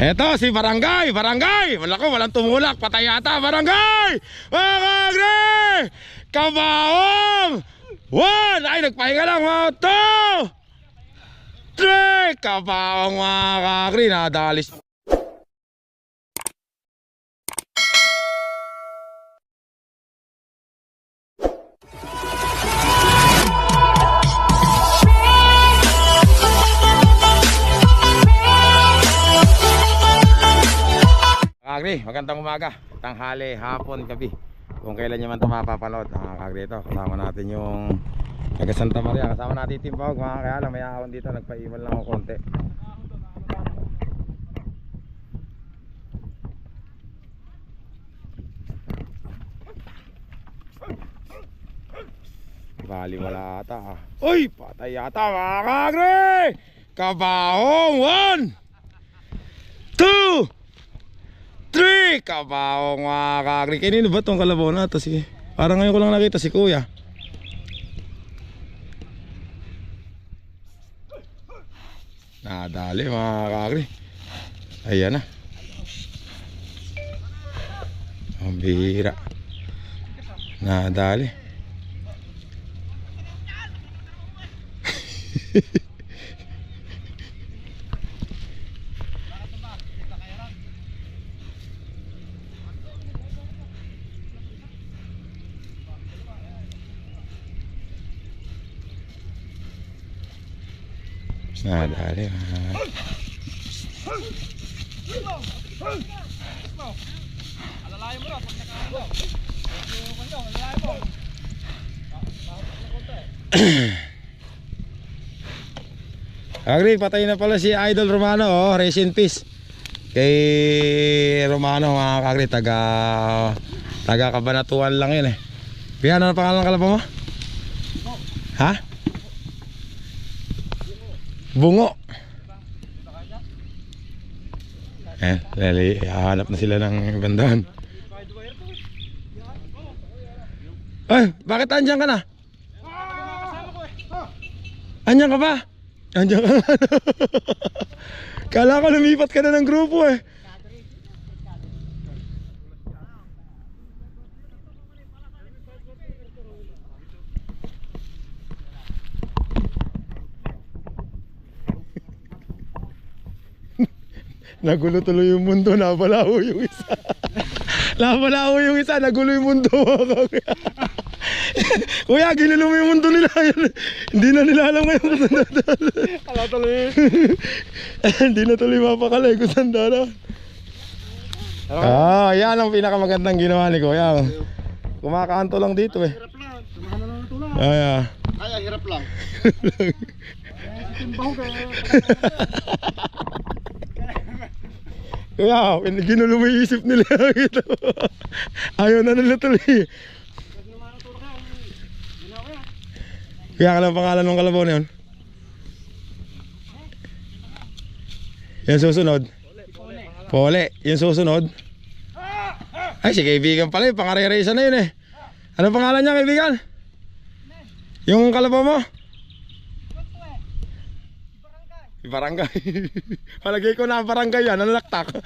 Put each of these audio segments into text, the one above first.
Eto si Barangay, Barangay. Malako, walang tumulak, patay yata. Barangay! Mga kakri! Kabaong! 1! Ay, nagpahinga lang. 2! 3! Kabaong mga kakri, nadalis. Kagri, magandang umaga, tanghali, hapon, gabi. Kung kailan nyo man ito mapapanood, mga kagri, ito kasama natin yung taga Santa Maria, kasama natin Team Pawag. Mga kaya lang, may ahon dito, nagpa-iwan lang ako konti. Bali wala ata. Uy, patay yata mga kagri. Kabaong. 1 2 3! Kabaong mga kakri. Kanino ba itong kalabaw na ito? Sige. Parang ngayon ko lang nakita si kuya. Nadali mga kakri. Ayan na. Ang bihira. Nadali. Nadali. Alalayan mo na pag nakaano. Alalayan mo. Agri, patay na pala si Idol Romano, oh, rest in peace. Kay Romano mga kagri, taga Kabanatuan lang yun eh. Kaya ano na pangalan ng kalabaw mo? Ha? Bungo. Hanap na sila ng bandahan. Ay, bakit andyan ka na? Andyan ka ba? Andyan ka na. Kala ko lumipat ka na ng grupo eh. Nagulo tuloy yung mundo, nabalaho yung isa. Nabalaho yung isa, nagulo yung mundo. Kuya, ginulo mo yung mundo nila. Hindi na nila alam ngayon kung saan dadaan. Ala tuloy. Hindi na tuloy mapakalay kung saan dadaan. Yan ang pinakamagandang ginawa ni Kuya. Kumakanto lang dito eh. Hirap lang. Samahan na lang ito lang. Kaya hirap lang. Timbaho ka. Kuya, ginulo mo yung isip nila. Ayaw na nila tuloy. Kaya ka lang pangalan ng kalabaw na yun? Yan susunod? Pole. Yung susunod? Ay, si kaibigan pala, pangareresa na yun eh. Ano pangalan niya, kaibigan? Yung kalabaw mo? Barangay. Palagay ko na barangay yan, nalalaktak.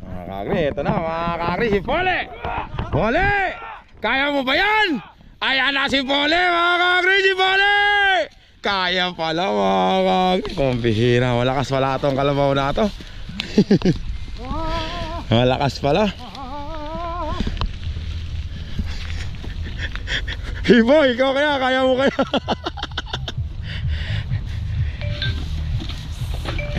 Mga kakri, ito na mga kakri, si Pole. Pole! Kaya mo ba yan? Ayan na si Pole, mga kakri, si Pole! Kaya pala mga kakri. Pambihira, malakas pala itong kalabaw na ito. Malakas pala. Hey boy, ikaw kaya mo kaya?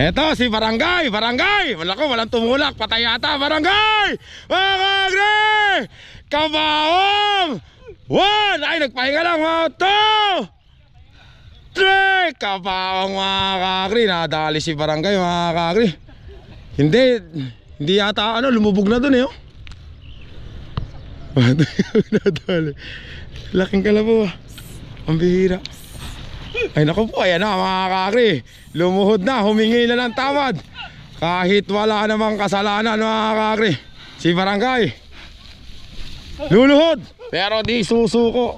Eto si Barangay, Barangay. Malako, walang tumulak, patay yata. Barangay! Mga kakri! Kabaong! 1! Ay, nagpahinga lang. 2! 3! Kabaong mga kakri, nadali si Barangay mga kakri. Hindi yata lumubog na dun eh. Oh. Nadali. Laking kalabaw ah. Ang bihira. Ay naku po, ayan na mga kakri. Lumuhod na, humingi na ng tawad. Kahit wala namang kasalanan mga kakri. Si Barangay luluhod, pero di susuko.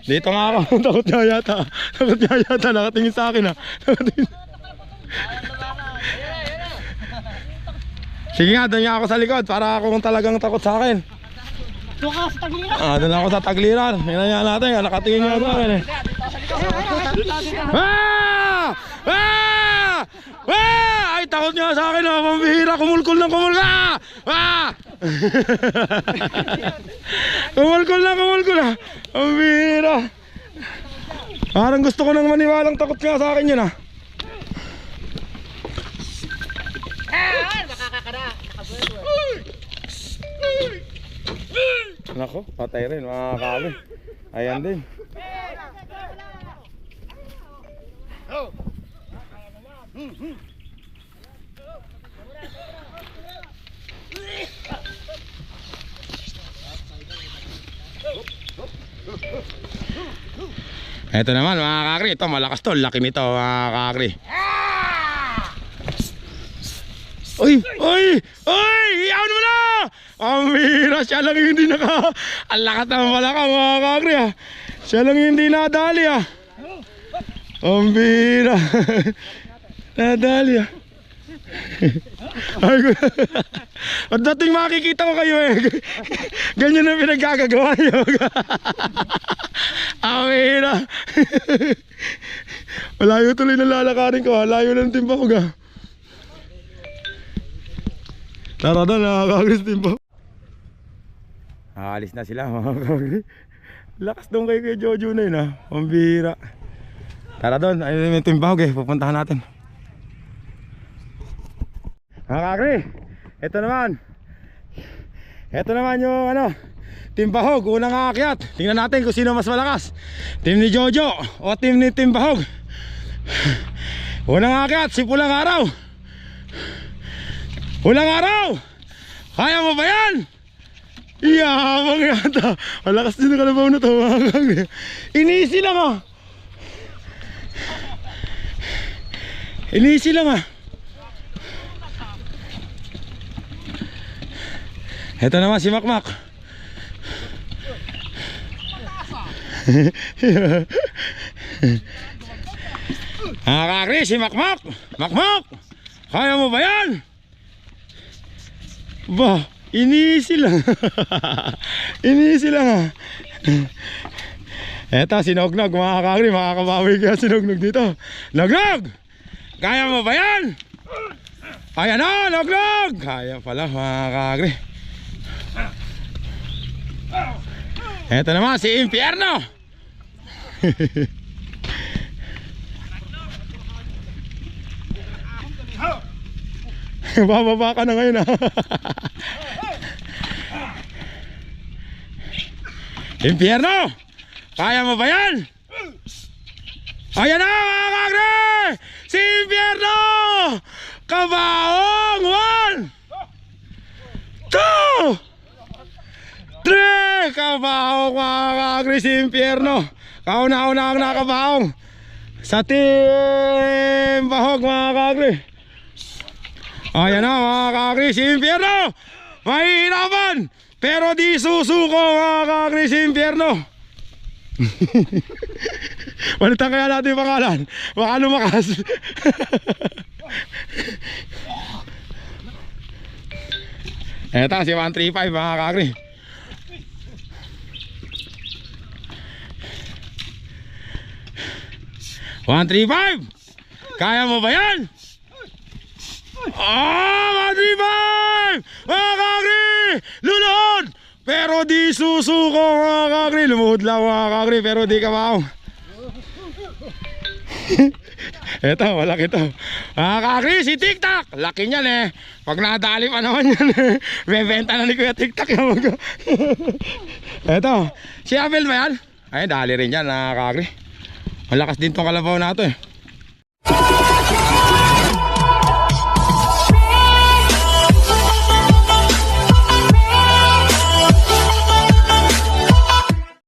Dito nga ako. Takot nga yata. Takot nga yata. Nakatingin sa akin ha. Nakatingin. Sige nga, doon nga ako sa likod para kung talagang takot sa akin. Doon ka sa tagliran. Doon ako sa tagliran. Tingnan nga natin. Nakatingin nga sa akin eh. Ay, takot nga sa akin ha. Pambihira. Kumulkul ng kumul ka. Kumulkul na. Pambihira. Parang gusto ko nang maniwalang takot nga sa akin yun ha. Nako, patay rin mga kami. Ayan din. Ito naman mga kakri, ito malakas to, laki nito mga kakri. Uy! Iyawan mo na! Ang bihira, siya lang yung hindi naka... Ang lakat naman pala ka mga kakri ha. Siya lang yung hindi nadali ha. Ang bihira. Nadali ha. At dating makikita ko kayo eh. Ganyan na pinaggagawa nyo. Ang bihira. Malayo tuloy na lalakarin ko ha. Layo ng timba ko ha. Tara doon, nakakagris din po. Aalis na sila mga kagri. Lakas doon kay Jojo na yun ha. Pambihira. Tara doon, ayun yung timbahog eh. Pupuntahan natin. Mga kagri, ito naman yung ano, timbahog, unang aakyat. Tingnan natin kung sino mas malakas, team ni Jojo o team ni Timbahog. Unang aakyat, si Pulang Araw. Pulang Araw, kaya mo ba yan? Iyabang yata. Malakas din ang kalabaw na ito mga kagri. Inisi lang ah. Inisi lang ah. Ito naman si Makmak. Mga kagri, si Makmak. Makmak, kaya mo ba yan? Ba, inisi lang. Inisi lang ha. Eto si Nognog mga kagri, makakabawi kaya si Nognog dito. Nognog, kaya mo ba yan? Ayan na Nognog. Kaya pala mga kagri. Eto naman si Impierno. Bababa ka na ngayon ha. Impierno, kaya mo ba yan? Ayan na mga kagri, si Impierno. Kabaong 1 2 3. Kabaong mga kagri, si Impierno. Kauna-una ang nakabaong sa team Bahog mga kagri. Ayan na mga kagri, si Impierno. Mahihirapan pero di susuko mga kagri, si Impierno. Palitan kaya natin yung pangalan, baka lumakas. Eto si 135 mga kagri. Kaya mo ba yan? Madribay! Mga kagri! Luluhod! Pero di susuko mga kagri. Lumuhod lang mga kagri pero di kabaong. Eto, malaki to. Mga kagri, si TikTok. Laki niyan eh. Pag nadali pa naman yan eh. Bebenta na ni Kuya TikTok yan. Eto, si Abel ba yan? Ay, dali rin yan mga kagri. Malakas din tong kalabaw na to eh.